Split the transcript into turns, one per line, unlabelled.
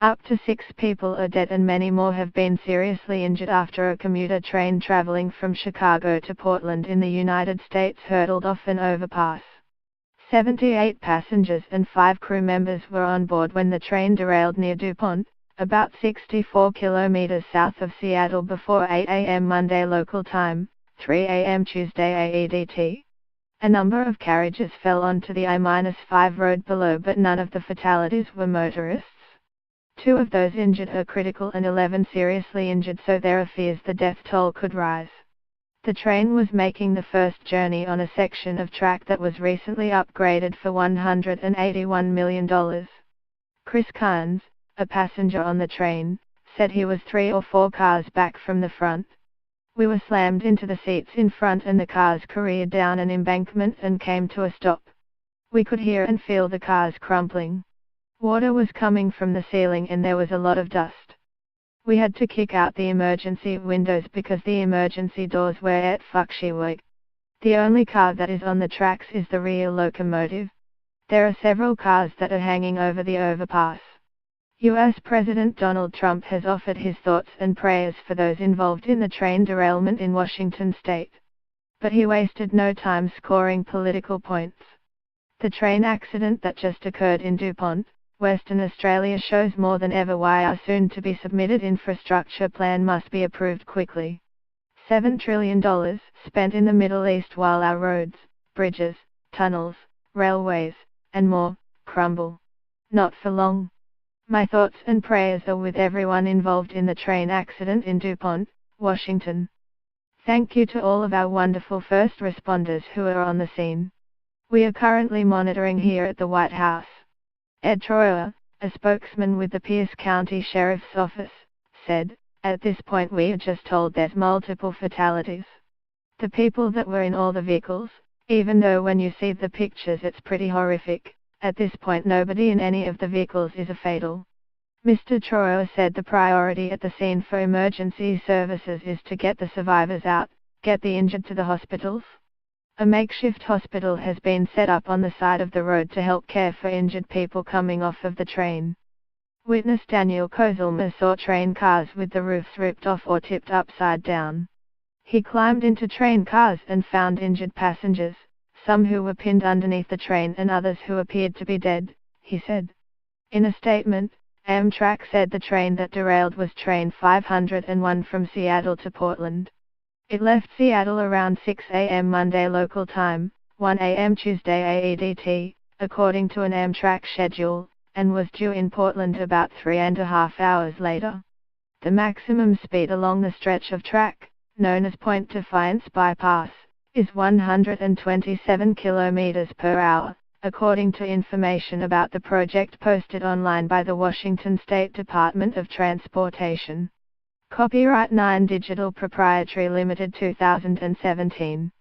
Up to 6 people are dead and many more have been seriously injured after a commuter train traveling from Chicago to Portland in the United States hurtled off an overpass. 78 passengers and 5 crew members were on board when the train derailed near DuPont, about 64 kilometers south of Seattle before 8 a.m. Monday local time, 3 a.m. Tuesday AEDT. A number of carriages fell onto the I-5 road below, but none of the fatalities were motorists. 2 of those injured are critical and 11 seriously injured, so there are fears the death toll could rise. The train was making the first journey on a section of track that was recently upgraded for $181 million. Chris Kynes, a passenger on the train, said he was 3 or 4 cars back from the front. We were slammed into the seats in front and the cars careered down an embankment and came to a stop. We could hear and feel the cars crumpling. Water was coming from the ceiling and there was a lot of dust. We had to kick out the emergency windows because the emergency doors were at fuckshiwig. The only car that is on the tracks is the rear locomotive. There are several cars that are hanging over the overpass. U.S. President Donald Trump has offered his thoughts and prayers for those involved in the train derailment in Washington state. But he wasted no time scoring political points. The train accident that just occurred in DuPont, Western Australia shows more than ever why our soon-to-be submitted infrastructure plan must be approved quickly. $7 trillion spent in the Middle East while our roads, bridges, tunnels, railways, and more, crumble. Not for long. My thoughts and prayers are with everyone involved in the train accident in DuPont, Washington. Thank you to all of our wonderful first responders who are on the scene. We are currently monitoring here at the White House. Ed Troyer, a spokesman with the Pierce County Sheriff's Office, said, "At this point we are just told there's multiple fatalities. The people that were in all the vehicles, even though when you see the pictures it's pretty horrific, at this point nobody in any of the vehicles is a fatal." Mr. Troyer said the priority at the scene for emergency services is to get the survivors out, get the injured to the hospitals. A makeshift hospital has been set up on the side of the road to help care for injured people coming off of the train. Witness Daniel Kozulma saw train cars with the roofs ripped off or tipped upside down. He climbed into train cars and found injured passengers, some who were pinned underneath the train and others who appeared to be dead, he said. In a statement, Amtrak said the train that derailed was train 501 from Seattle to Portland. It left Seattle around 6 a.m. Monday local time, 1 a.m. Tuesday AEDT, according to an Amtrak schedule, and was due in Portland about 3.5 hours later. The maximum speed along the stretch of track, known as Point Defiance Bypass, is 127 km per hour, according to information about the project posted online by the Washington State Department of Transportation. Copyright 9 Digital Proprietary Limited 2017.